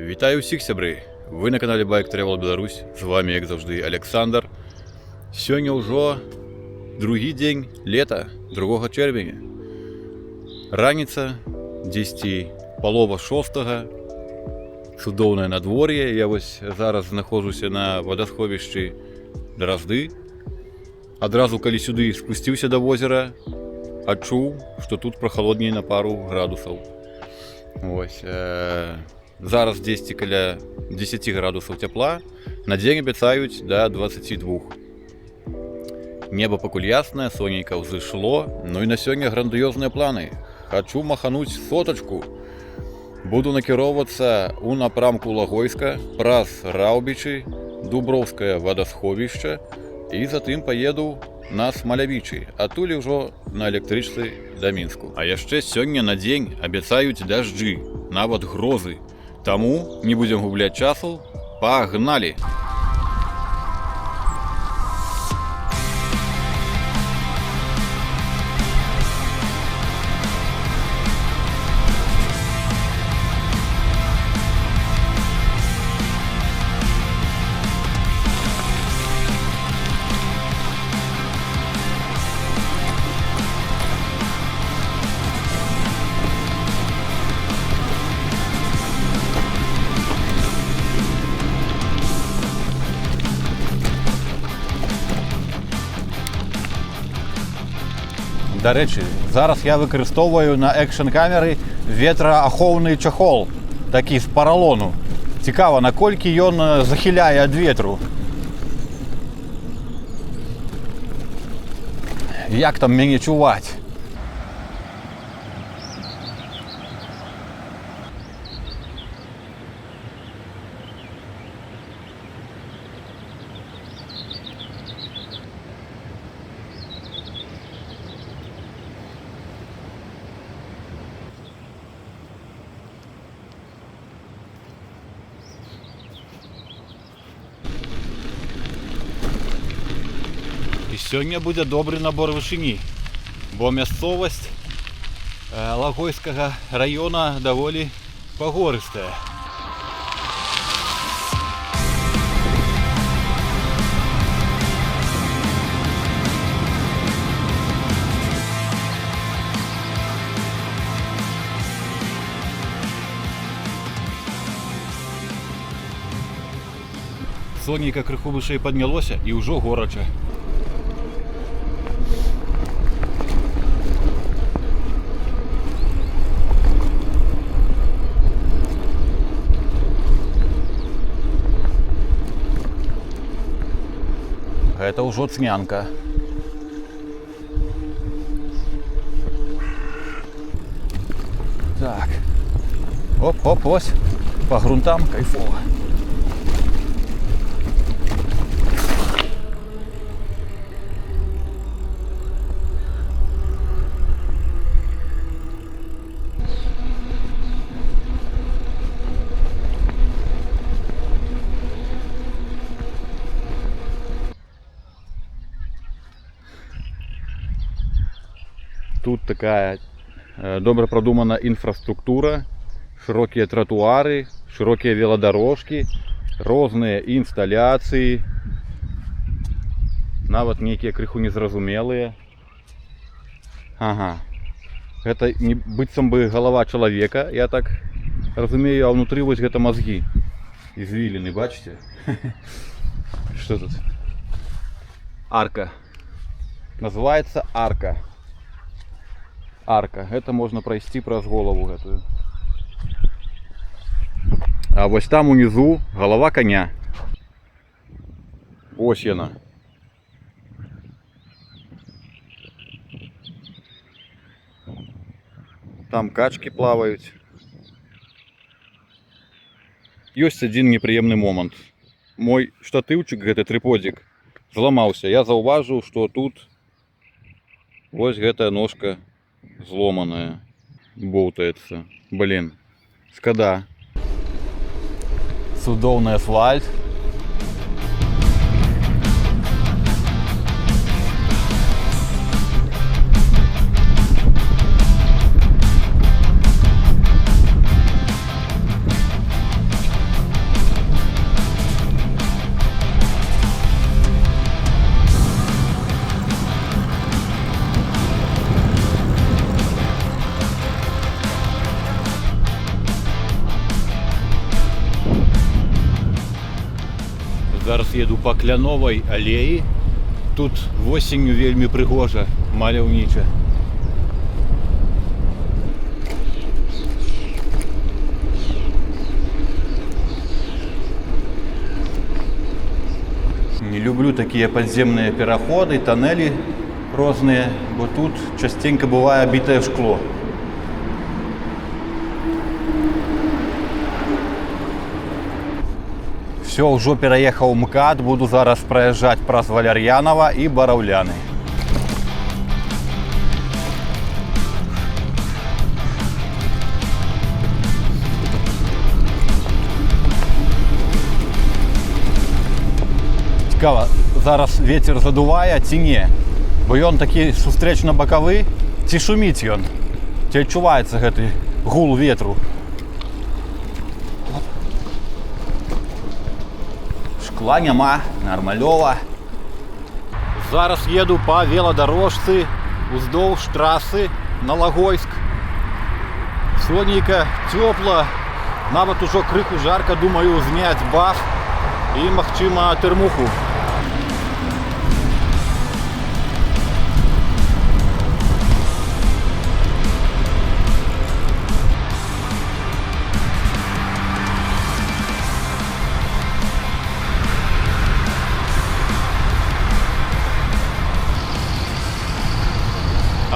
Вітаю ўсіх, сябры! Вы на канале Bike Travel Беларусь. З вами, як заўжды, Александр. Сёння ўжо другі дзень лета, 2 чэрвеня. Раніца, дзесьці палова 6. Цудоўнае надвор'е. Я вось зараз знаходжуся на вадасховішчы Дразды. Адразу, калі сюды спусціўся да возера, адчуў, што тут прахалодней на пару градусаў. Вось. Зараз дзесьці каля 10 градусаў цяпла, на дзень абяцаюць да 22. Неба пакуль яснае, сонейка ўзышло, ну і на сёння грандыёзныя планы. Хачу махануць сотачку. Буду накіроўвацца ў напрамку Лагойска праз Раўбічы, Дуброўскае вадасховішча і затым паеду на Смалявічы, адтуль ужо на электрычцы да Мінску. А яшчэ сёння на дзень абяцаюць дажджы, нават грозы. Таму не будзем губляць часу, пагналі! До речі, зараз я використовую на екшн-камери ветраахоўны чахол, такі з паралону. Цікаво, наколькі ён захиляє від ветру. Як там мяне чуваць? Сёння будзе добры набор вышыні, бо мясцовасць Лагойскага раёна даволі пагорыстая. Сонейка крыху вышэй паднялося і ўжо горача. Это ўжо цнянка. Так. Оп-оп, ось. По грунтам кайфово. Тут такая добра продумана інфраструктура, широкія тротуары, широкія велодорожки, розныя інсталяцыі, нават нейкія крыху незразумелыя. Ага, гэта быццам бы голова чалавека, я так разумею, а внутры вось гэта мозги извилины, бачите? Что тут? Арка. Называется арка. Арка. Это можно пройти праз голову гэтую. А вось там унизу голова коня. Ось яна. Там качки плаваюць. Ёсць один непрыемны момант. Мой штатыўчык, гэты трыподзік, зламаўся. Я заўважыў, што тут вось гэтая ножка зломаная, болтается. Блин, шкода. Цудоўны асфальт. Зараз еду по Кляновай алеі. Тут восенню вельмі прыгожа, маляўніча. Не люблю такія падземныя пераходы, тоннелі розныя, бо тут частенька бывае бітае шкло. Все, ўжо пераехаў МКАД, буду зараз праязджаць праз Валяр'янава і Бараўляны. Цікава, зараз вецер задувае ці не? Бо ён такі сустрэчна-бакавы, ці шуміць ён? Ці адчуваецца гэты гул ветру? Шкла няма, нармалёва. Зараз еду па веладарожцы уздоўж трасы на Лагойск. Сонейка, цёпла, нават ужо крыху жарка, думаю зняць баф і, магчыма, тэрмуху.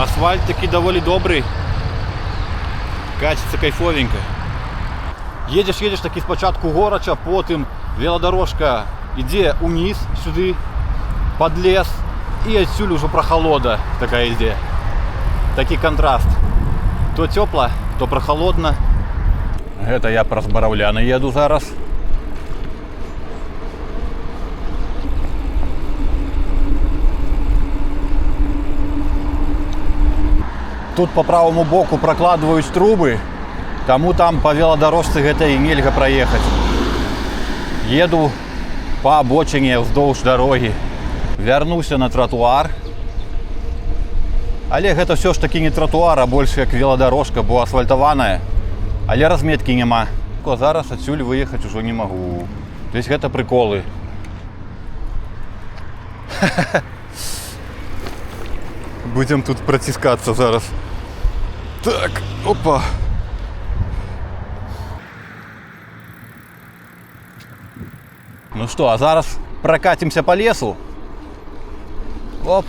Асфальт такі даволі добрый, каціцца кайфовенька. Едзеш такі спачатку горача, потым веладарожка ідзе ўніз сюды, пад лес, і адсюль ужо прахалода такая ідзе. Такі кантраст. То цёпла, то прахалодна. Гэта я праз Бараўляны еду зараз. Тут по правому боку прокладываюць трубы, таму там по веладарожцы гэтай нельга праехаць. Еду по абочыне ўздоўж дарогі. Вярнуся на тратуар. Але гэта все ж таки не тратуар, а больш як веладарожка, бо асфальтаваная. Але разметкі няма. Зараз адсюль выехаць ужо не магу. То есть гэта приколы. Будем тут протискаться зараз. Так, опа. Ну что, а зараз прокатимся по лесу. Оп.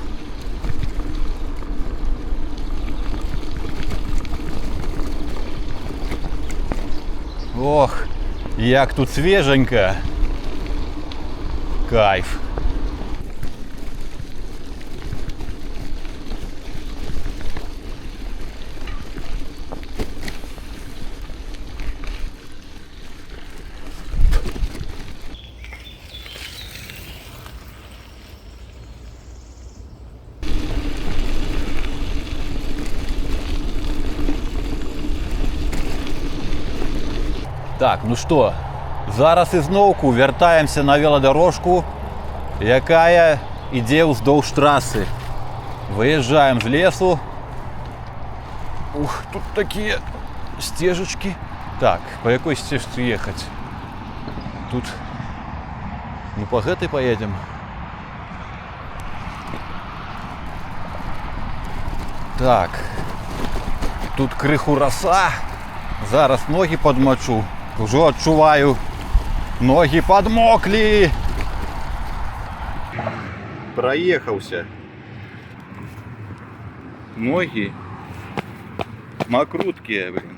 Ох, як тут свеженько. Кайф. Так, ну што, зараз ізноўку вяртаемся на веладарожку, якая ідзе ўздоўж трасы. Выязджаем з лесу. Ух, тут такія сцежачкі. Так, па якой сцежцы ехаць? Тут, ну па гэтай поедем. Так, тут крыху раса, зараз ногі падмачу. Ужо адчуваю, ногі падмоклі. Праехаўся. Ногі макруткія, блин.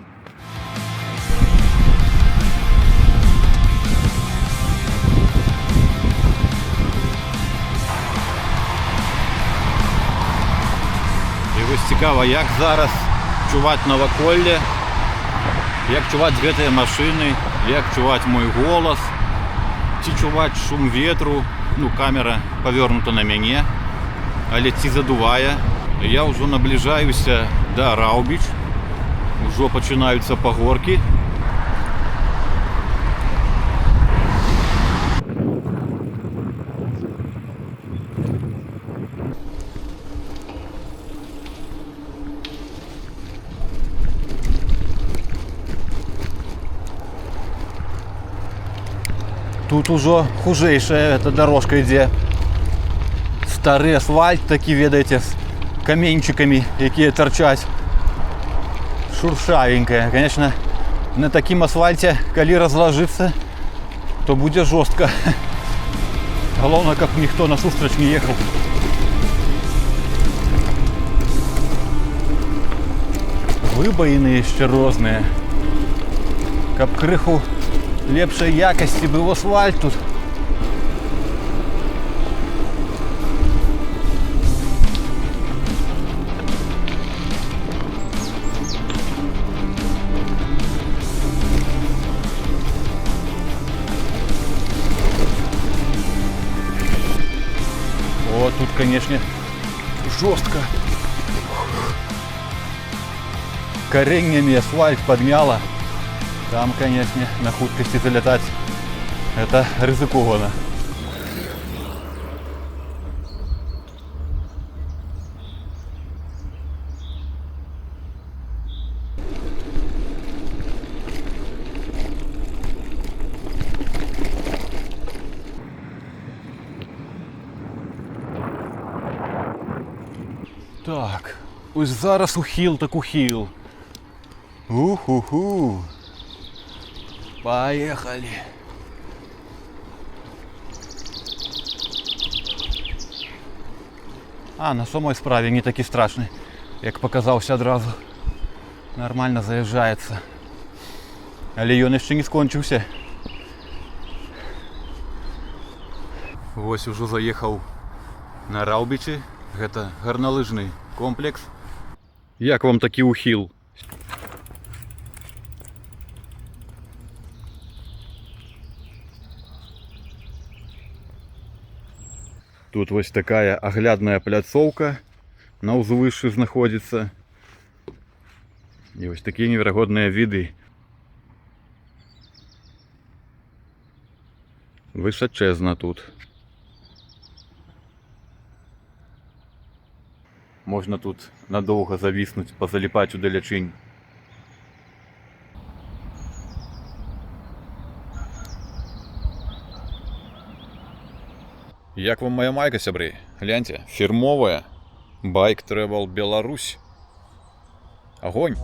І вось цікава, як зараз чуваць наваколле, як чуваць гэтыя машыны, як чуваць мой голас, ці чуваць шум ветру. Ну, камера павернута на мяне, але ці задувае. Я ўжо набліжаюся да Раўбіч, ужо пачынаюцца пагоркі. Тут ужо хужэйшая эта дорожка ідзе. Стары асфальт такі, ведаеце, з каменьчыкамі, якія тарчаць. Шуршавенькая. Конечно, на такім асфальце, калі разложыцца, то будзе жорстка. Галоўнае, каб ніхто насустрач не ехаў. Выбаіны яшчэ розныя. Каб крыху лепшай якасці быў асфальт тут. О, тут, конечно, жестко. Кореньями асфальт подмяло. Там, конечно, на хуткости залетать это ризикованно. Так, ось зараз ухил так ухил. Уху-ху. Поехали. На самой справе не такі страшны, як паказаўся адразу. Нормально заязджаецца. Але ён яшчэ не скончыўся. Вось ужо заехаў на Раўбічы. Гэта гарналыжны комплекс. Як вам такі ухіл? Тут вось такая аглядная пляцоўка на ўзвышшы знаходзіцца. І вось такія неверагодныя віды. Высачэзна тут. Можна тут надоўга завіснуць, пазаліпаць удалячынь. Як вам моя майка, сябры? Гляньте, фірмовая Bike Travel Беларусь. Огонь!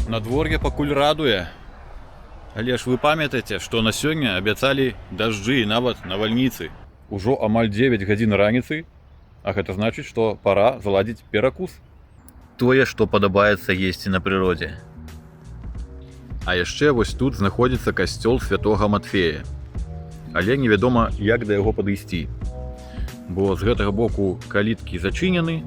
Надвор'е пакуль радуе. Але ж вы памятаеце, што на сёння абяцалі дажджы і нават навальніцы. Ужо амаль 9 гадзін раніцы, а гэта значыць, што пара заладзіць перакус. Тое, што падабаецца есці на прыродзе. А яшчэ вось тут знаходзіцца касцёл святога Матфея. Але невядома, як да яго падысці. Бо з гэтага боку каліткі зачынены,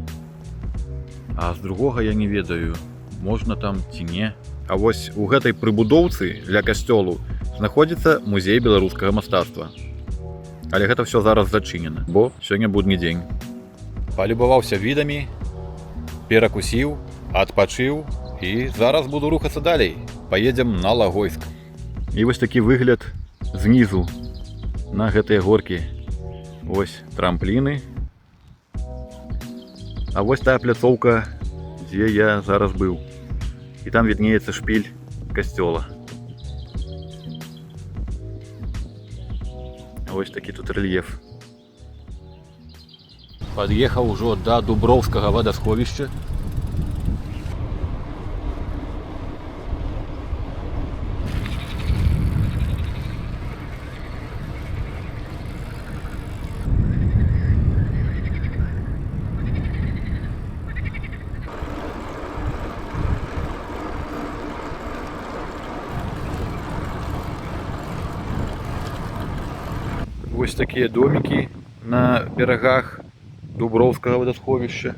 а з другога я не ведаю, можна там ці не. А вось у гэтай прыбудоўцы ля касцёлу знаходзіцца музей беларускага мастацтва. Але гэта ўсё зараз зачынена, бо сёння будні дзень. Палюбаваўся відамі, перакусіў, адпачыў і зараз буду рухацца далей. Паедзем на Лагойск. І вось такі выгляд знізу на гэтыя горкі. Вось трампліны. А вось тая пляцоўка, дзе я зараз быў. І там віднеецца шпіль касцёла. Вось такі тут рэльеф. Пад'ехаў ужо да Дуброўскага вадасховішча. Вось такія домікі на берагах Дуброўскага вадасховішча.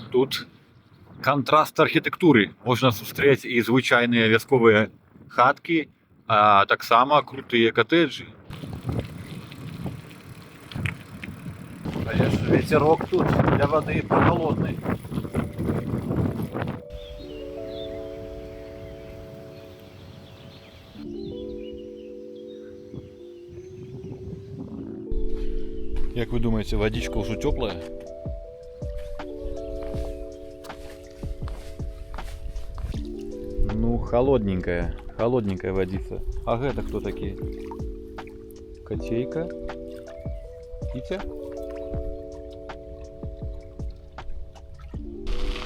Тут кантраст архітэктуры. Можна сустрэць і звычайныя вясковыя хаткі, а таксама крутыя катэджы. Але ж ветерок тут для воды прохолодный. Як вы думаете, водичка уже теплая? Ну, холодненькая водица. А это кто такие? Котейка? Китя?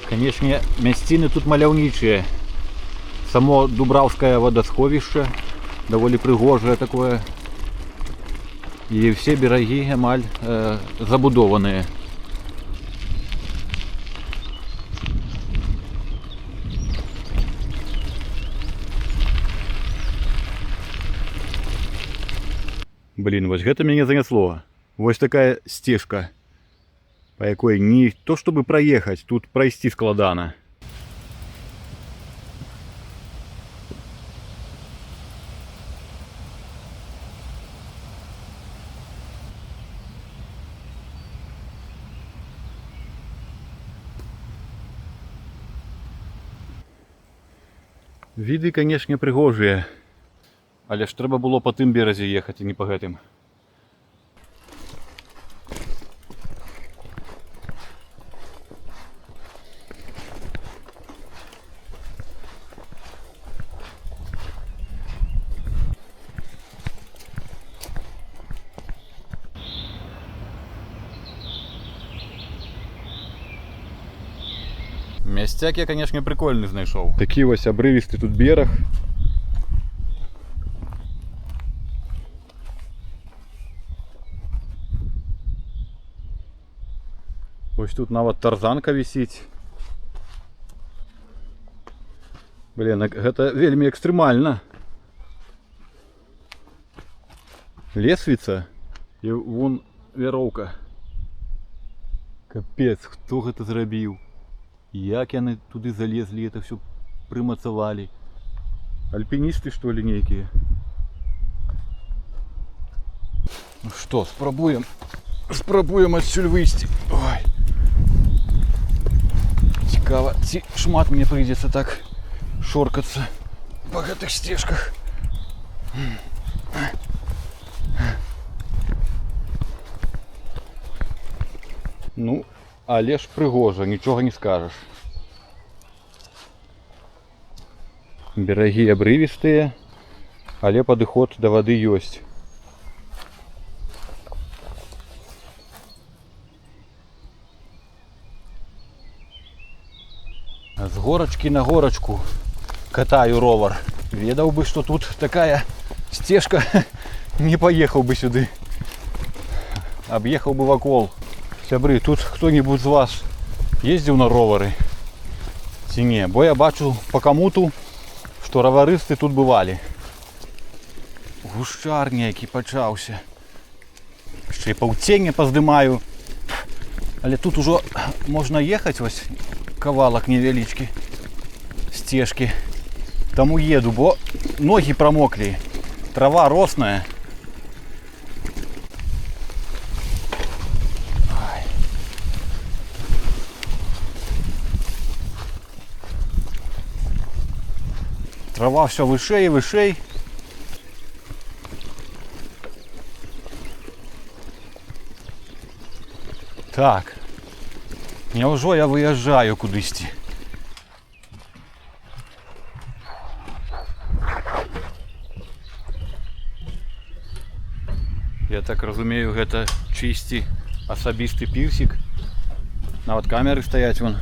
Конечно, мясціны тут маляўнічыя. Само Дубраўскае водасховішча даволі прыгожае такое. И все бераги амаль забудованные. Блин, вот гэта мяне занесло. Вот такая стежка, по якой не то чтобы проехать, тут пройти складана. Віды, канешне, прыгожыя, але ж трэба было па тым беразе ехаць, а не па гэтым. Мясцяк я, конечно, прикольный знайшоў. Такі вось абрывісты тут бераг. Ось тут нават тарзанка вісіць. Блин, гэта вельмі экстрэмальна. Лесвіца і вон вяроўка. Капец, хто гэта зрабіў? Як яны туды залезлі, это все прымацавалі. Альпіністы, што ли, нейкія? Ну што, спрабуем адсюль выйсці. Ой. Цікава, ці шмат мне прыйдзецца так шоркацца па гэтых сцежках. Ну, але ж прыгожа, нічога не скажаш. Берагі абрывістыя, але падыход да вады ёсць. З горачкі на горачку катаю ровар. Ведаў бы, што тут такая сцежка, не паехаў бы сюды. Аб'ехаў бы вакол. Сябры, тут хто-нибудь з вас ездзіў на ровары ці не? Бо я бачу па камуту, што раварысты тут бывалі. Гушчар нейкі пачаўся. Яшчэ і паўценне паздымаю. Але тут ужо можна ехаць, вось кавалак невялічкі сцежкі. Таму еду, бо ногі прамоклі. Трава росная. Трава все выше и выше. Так. Няўжо я выязджаю кудысьці? Я так разумею, гэта чысці асабісты пірсік. Нават камеры стаяць вон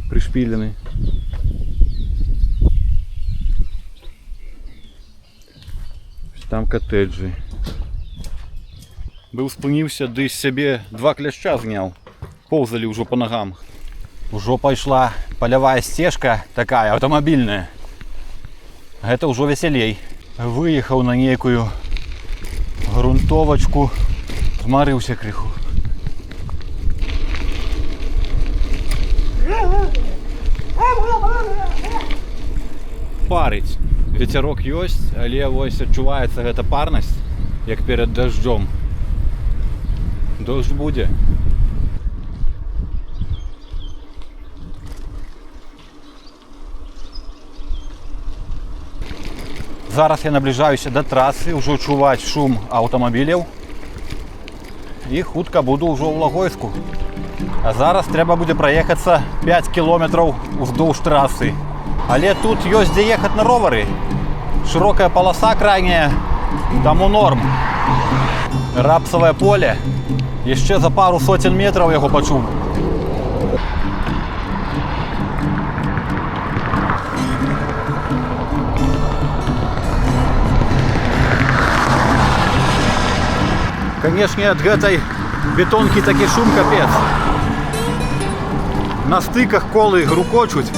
прышпілены. Там катэджы. Быў спыніўся, ды з сябе 2 кляшча зняў. Поўзалі ўжо па нагам. Ужо пайшла палявая сцежка, такая аўтамабільная. Гэта ўжо весялей. Выехаў на нейкую грунтовачку, змарыўся крыху. парыць. Вецярок ёсць, але вось адчуваецца гэта парнасць, як перад дажджом. Дождж будзе. Зараз я набліжаюся да трасы, ўжо чуваць шум аўтамабіляў. І хутка буду ўжо ў Лагойску. А зараз трэба будзе праехацца 5 кіloметраў уздоўж трасы. Але тут ёсць дзе ехаць на ровары. Шырокая паласа крайняя, таму норм. Рапсавае поле. Яшчэ за пару сотен метраў яго пачуў. Канешне, ад гэтай бетонкі такі шум капец. На стыках колы грукочуць.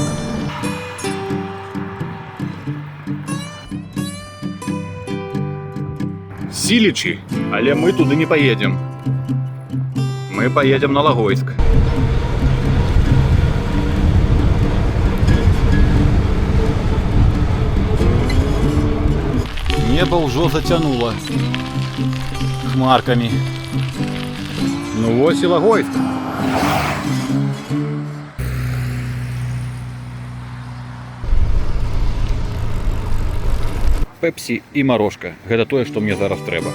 Сілічы, але мы туды не поедем. Мы поедем на Лагойск. Небо ўжо зацянуло хмарками. Ну вось і Лагойск. Пепсі і марошка. Гэта тое, што мне зараз трэба.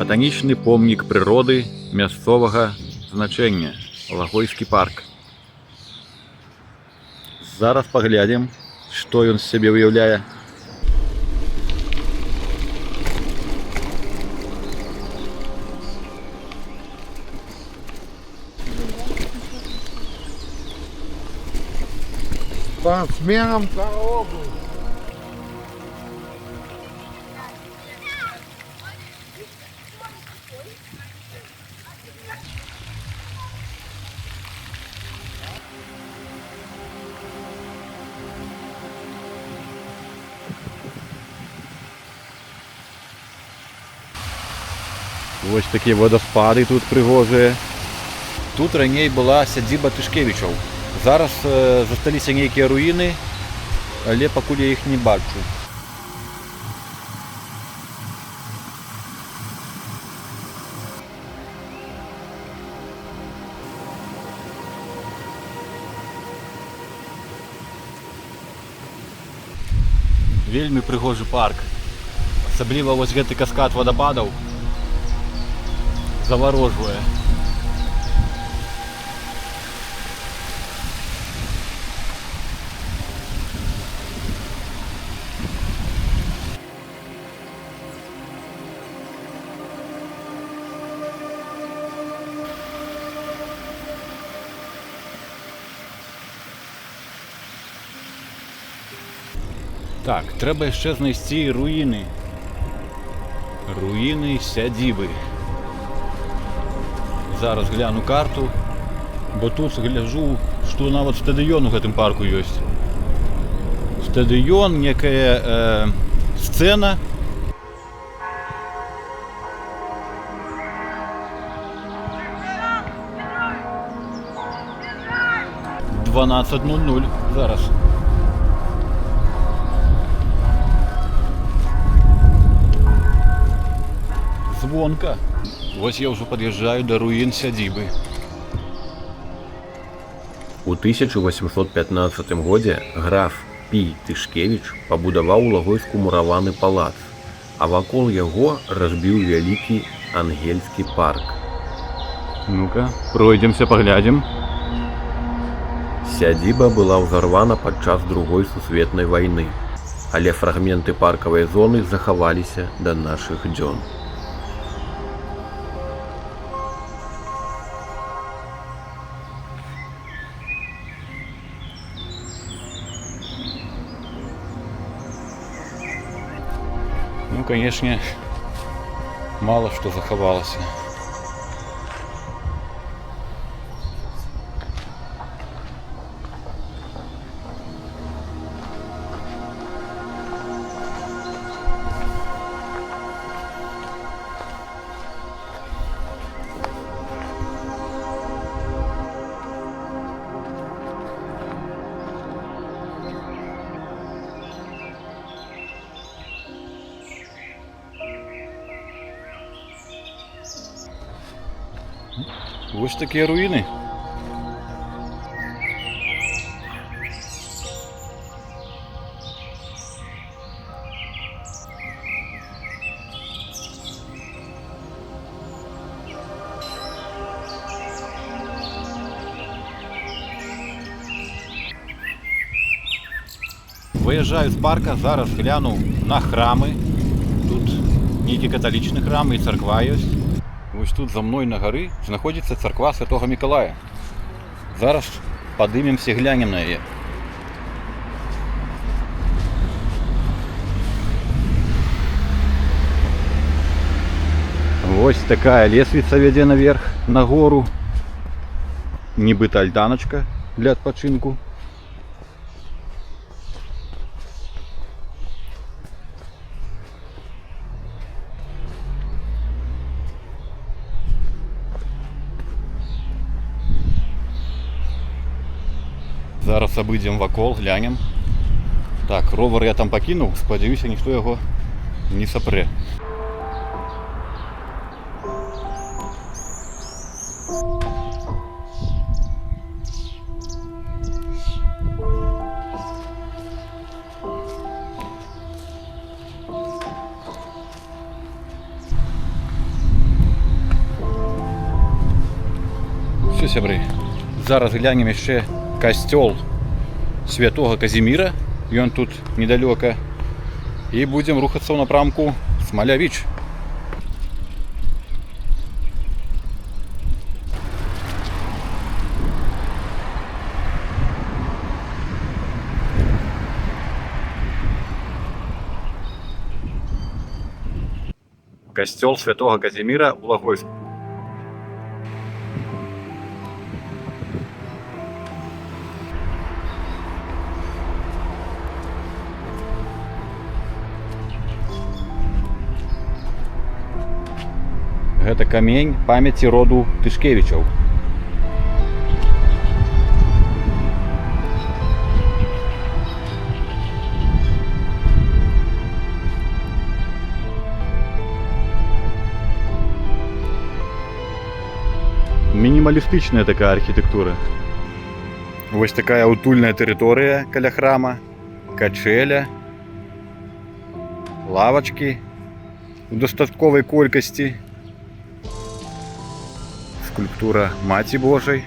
Батанічны помнік прыроды мясцовага значэння. Лагойскі парк. Зараз паглядзім, што ён з сябе уяўляе. Под сменом дорогу. Вось такія вадаспады тут прыгожыя. Тут раней была сядзіба Тышкевічаў. Зараз засталіся нейкія руіны, але пакуль я іх не бачу. Вельмі прыгожы парк. Асабліва вось гэты каскад вадападаў заварожвае. Так, трэба яшчэ знайсці руіны. Руіны сядзібы. Зараз гляну карту, бо тут гляджу, што нават стадыён у гэтым парку ёсць. Стадыён, некая сцэна. — 12:00 зараз. Звонка. Вось я ўжо пад'язджаю да руін сядзібы. У 1815 годзе граф Пі Тышкевіч пабудаваў у Лагойску мураваны палац, а вакол яго разбіў вялікі ангельскі парк. Ну-ка, пройдземся, паглядзім. Сядзіба была ўзарвана падчас Другой сусветнай вайны, але фрагменты паркавай зоны захаваліся да нашых дзён. Ну, конечно, мало что захавалася. Ось такі руїни. Виїжджаю з парка, зараз гляну на храми. Тут нейкі католічні храми і церква є. Ось тут за мною на горі знаходиться церква Святого Миколая. Зараз поднимемся і глянем на її. Ось така лестница веде наверх, на гору. Нібито альтаночка для відпочинку. Зараз обійдемо вокол, глянем. Так, ровер я там покинув, сподіваюся, ніхто його не сопре. Все, сябры, зараз глянем ще костел Святого Казіміра, ён тут недалеко, і будем рухаться в напрамку Смолявич. Костел Святого Казіміра у Логойску. Гэта камень памяці роду Тышкевічаў. Мінімалістычная такая архітэктура. Вось такая утульная тэрыторыя каля храма, качэля, лавачкі у дастатковай колькасці. Скульптура Маці Божай.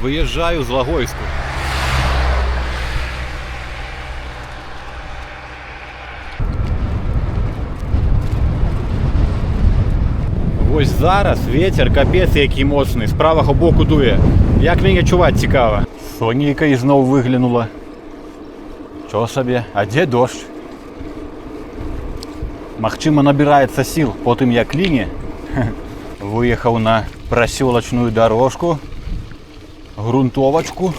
Выезжаю з Логойску. Вось зараз ветер капец які моцны, з правага боку дуе. Як мяне чуваць цікава. Сонейка ізноў выглянула. Чё сабе, а дзе дождь? Магчыма, набіраецца сіл, потым як ліне. Выехаў на прасёлачную дорожку, грунтовачку.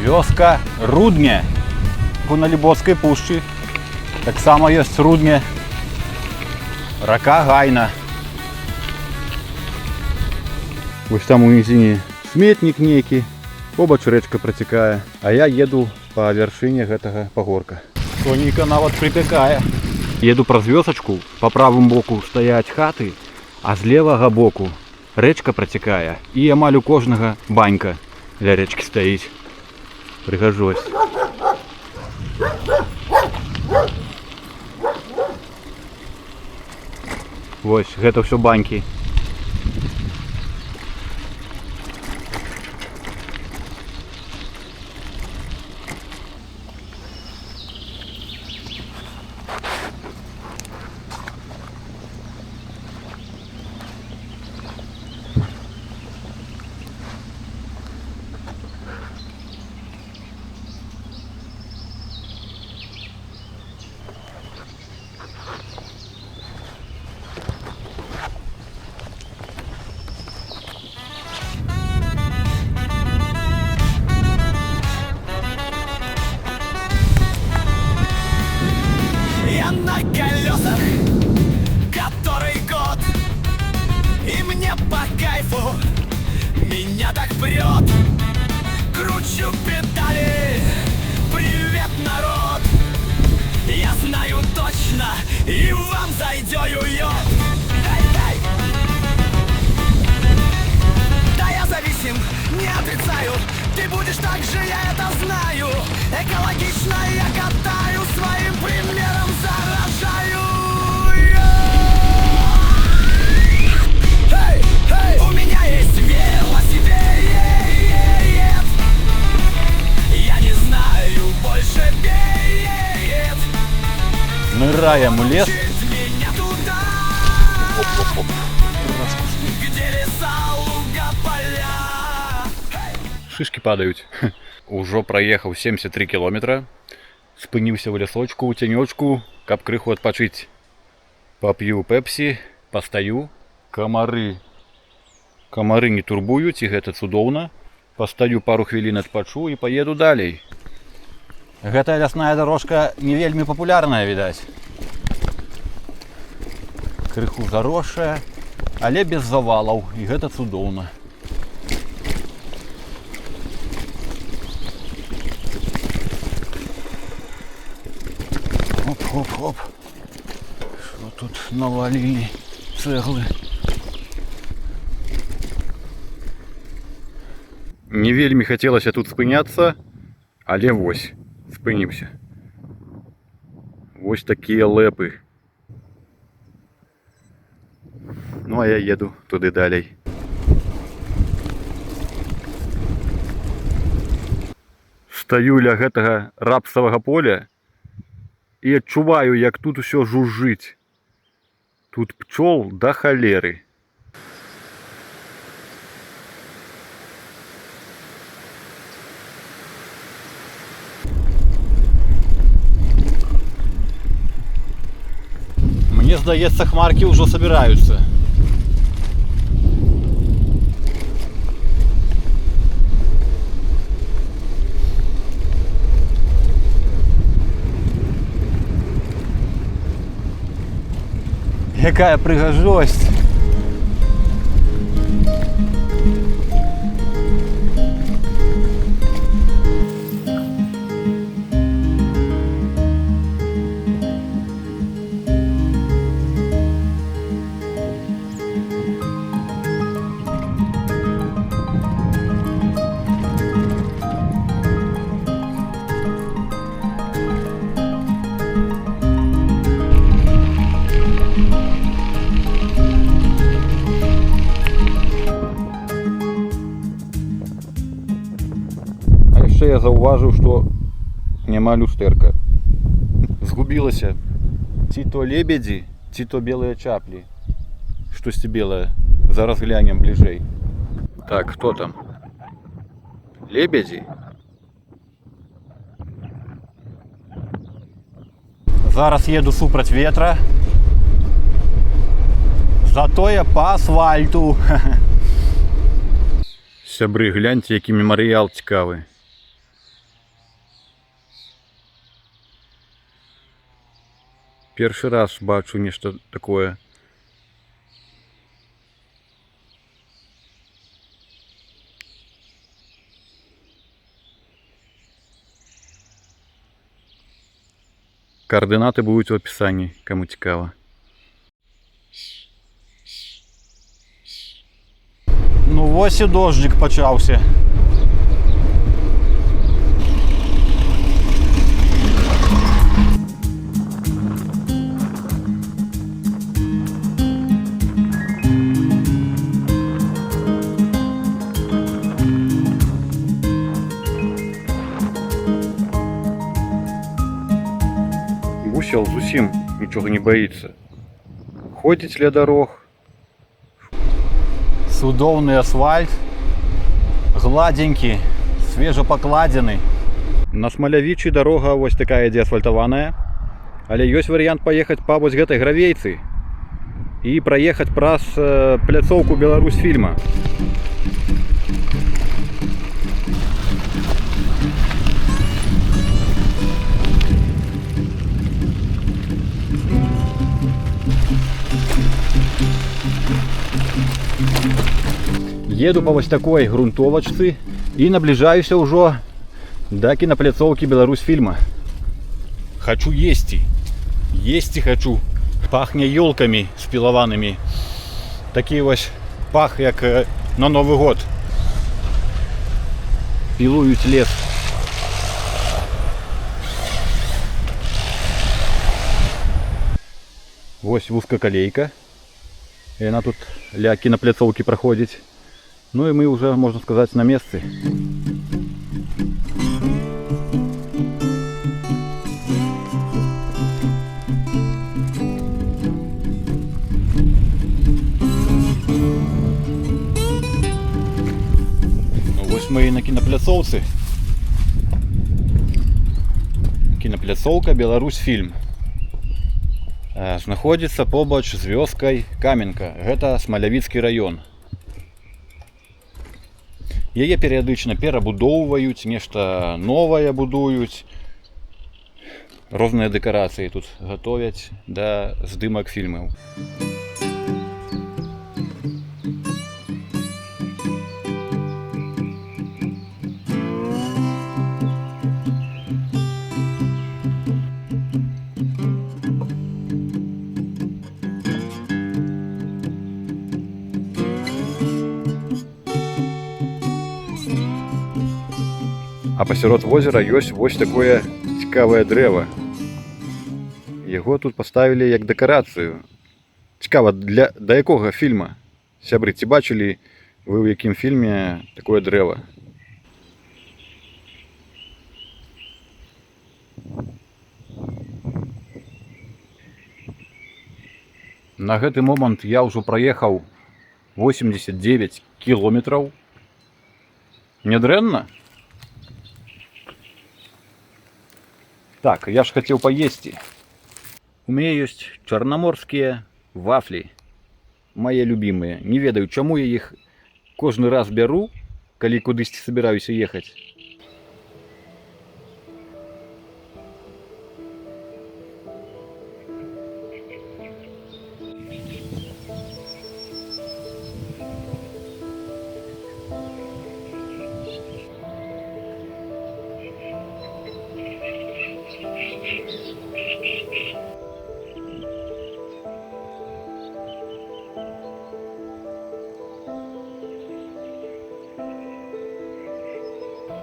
Вёска Рудня. На Лібоцкай пушчы таксама ёсць Рудня. Рака Гайна. Вось там у нізіне сметнік нейкі, побач рэчка працякае, а я еду па вяршыні гэтага пагорка. Сонейка нават прыпякае. Еду праз вёсачку, па правым боку стаяць хаты, а з левага боку рэчка працякае і амаль у кожнага банька ля рэчкі стаіць. Прыгажосць. Вось, гэта ўсё банькі. так вперед. Кручу педали. Привет, народ. Я знаю точно, и вам зайдет. Да я зависим, не отрицаю. Ты будешь так же, я это знаю. Экологично я катаю, своим примером заражаю. Эй, эй, у меня есть велосипед. Я не знаю, больше беет. Ныряем в лес. Меня туда, где леса, луга, поля. Шишки падают. Уже проехал 73 километра. Спынился в лесочку, у тенечку, каб крыху отпочить. Попью пепси, постою. Комары не турбуют, их это цудоўна. Постою пару хвілін адпачу и поеду далей. Гэтая лясная дорожка не вельмі популярная, відаць. Крыху заросшая, але без завалаў, і гэта цудоўна. Хоп-хоп-хоп. Что тут навалили цеглы? Не вельмі хацелася тут спыняцца, але вось, спыніўся. Вось такія лэпы. Ну а я еду туды далей. Стаю ля гэтага рапсавага поля і адчуваю, як тут усё жужжыць. Тут пчол да халеры. Мне здаецца, хмарки ўжо собираются. Какая прыгажость! Яшчэ я заўважыў, што няма люстэрка. Згубілася. Ці то лебедзі, ці то белыя чаплі. Штосьці белае. Зараз глянем бліжэй. Так, хто там? Лебедзі? Зараз еду супраць ветра. Затое па асфальту. Сябры, гляньце, які мемарыял цікавы. Першы раз бачу нешта такое. Координаты будут в описании, кому цікаво. Ну вось і дождик почався. Гусел зусім нічого не боится. Ходить ля дорог. Судовный асфальт, гладенький, свежепокладенный. На Смалявічы дорога вось такая ідзе асфальтаваная, але ёсць варыянт паехаць па вось гэтай гравейцы і праехаць праз пляцоўку Беларусьфільма. Еду по вось такой грунтовачцы и наближаюсь уже до кинопляцовки Беларусьфильма. Хочу есть и хочу. Пахнет елками спилованными. Такие вот пах, як на Новый год. Пилуют лес. Ось вузкоколейка. И она тут для кинопляцовки проходит. Ну и мы уже, можно сказать, на месте. Мы на кинопляцоўцы. Кинопляцоўка Беларусьфільм. Знаходзіцца побач з вёскай Каменка. Гэта Смалявіцкі раён. Яе перыядычна перабудоўваюць, нешта новае будуюць. Розныя дэкарацыі тут гатовяць да здымак фільмаў. А пасярод возера ёсць вось такое цікавае дрэва. Яго тут паставілі як дэкарацыю. Цікава, да якога фільма? Сябры, ці бачылі вы ў якім фільме такое дрэва? На гэты момант я ўжо праехаў 89 кіламетраў. Нядрэнна? Так, я ж хотел поесть. У меня есть черноморские вафли. Мои любимые. Не ведаю, чему я их каждый раз беру, коли кудись собираюсь ехать.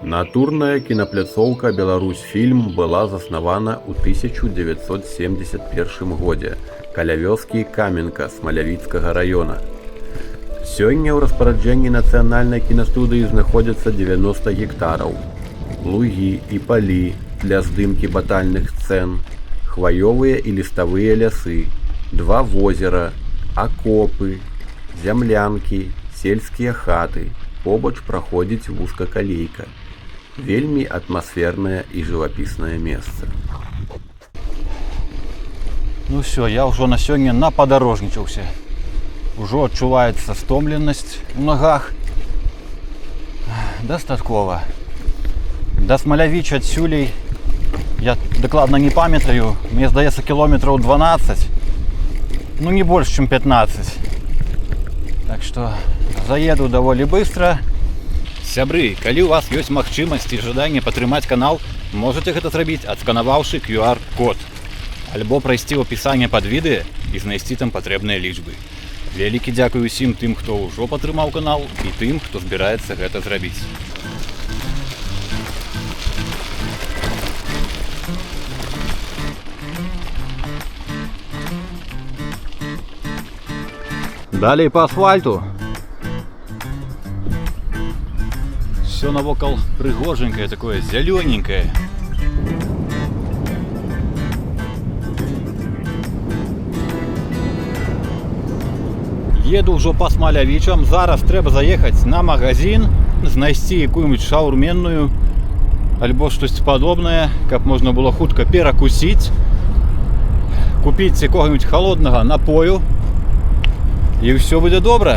Натурная кинопляцоўка Беларусьфільм была заснавана ў 1971 годзе каля вёскі Каменка Смалявіцкага раёна. Сёння ў распараджэнні нацыянальнай кінастудыі знаходзяцца 90 гектараў, лугі і палі для здымкі батальных сцэн, хваёвыя і ліставыя лясы, 2 возера, акопы, зямлянкі, сельскія хаты. Побач праходзіць вузкакалейка. Вельмі атмасфернае і жывапіснае месца. Ну все, я ўжо на сёння нападарожнічаўся. Ужо адчуваецца стомленасць у нагах. Дастаткова. Да Смалявіча адсюлей я дакладна не памятаю. Мне здаецца, кілометраў 12. Ну не больш, чым 15. Так што заеду даволі быстро. Сябры, калі у вас ёсць магчымасць і жаданне падтрымаць канал, можете гэта зрабіць, адсканаваўшы QR-код. Альбо прайсці ў апісанне пад відэа і знайсці там патрэбныя лічбы. Вялікі дзякуй усім тым, хто ўжо падтрымаў канал, і тым, хто збіраецца гэта зрабіць. Далее по асфальту. Все навокал пригоженькое, такое зелененькое. Еду уже по Смалявічам. Зараз треба заехать на магазин, знайсці якую-нибудь шаурменную альбо штось подобное, каб можна было хутка перакусіць, купіць якога-нибудь холодного напою, и все будет добро.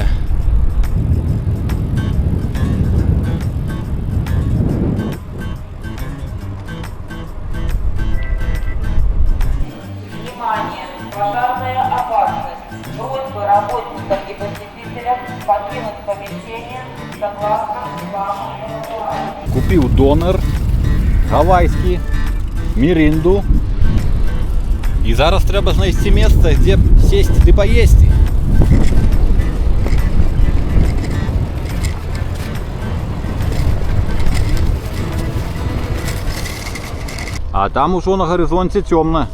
Внимание! Пожарная опасность. Просьба работникам и посетителям покинуть помещение Купив донор гавайський, міринду. І зараз треба знайти місце, де сісти і поїсти. А там уже на горизонте темно.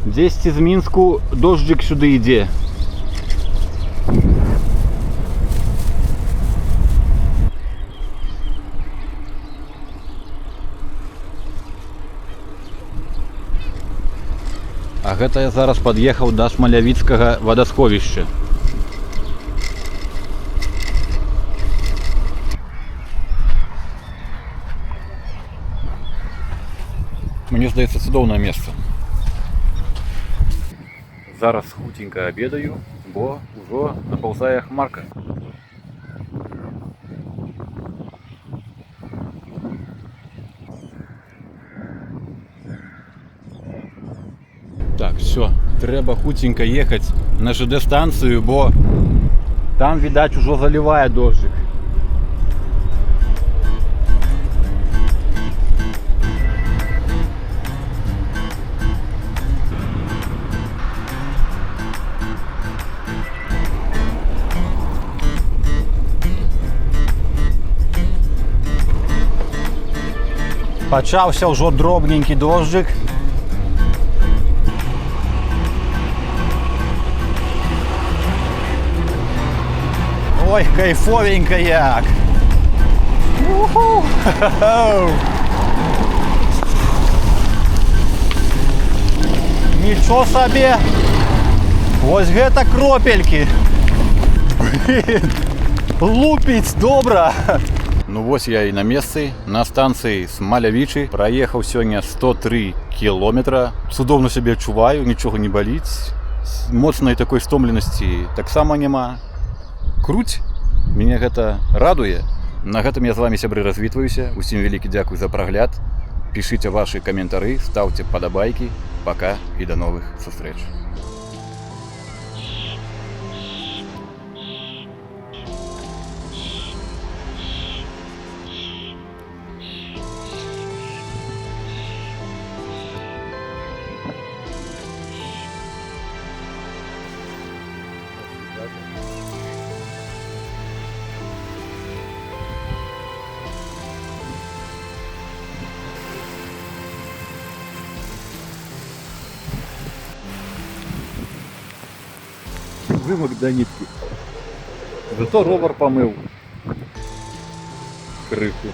Десь из Мінську дождик сюди йде. А гэта я зараз пад'ехаў да Смалявіцкага вадасховішча. Мне здаецца, цудоўнае месца. Зараз хутенька обедаю, бо ўжо напаўзае хмарка. Так, все, трэба хутенька ехаць на ЖД станцыю, бо там, відаць, ужо залівае дождик. Пачаўся ўжо дробненькі дождик. Ой, кайфовенько як! Уху! Нічого собі! Ось гэта кропелькі! Лупіць добра! Ну вось я і на месцы, на станцыі Смалявічы. Праехаў сёння 103 кілометра. Цудоўна сябе адчуваю, нічога не баліць. Моцнай такой стомленасці таксама няма. Круць, мяне гэта радуе. На гэтым я з вами, сябры, развітваюся. Усім вялікі дзякуй за прагляд. Пішыце вашы каментары, ставце падабайкі. Пока і да новых сустрэч. Вымок до нитки. Зато ровер помыл крыху.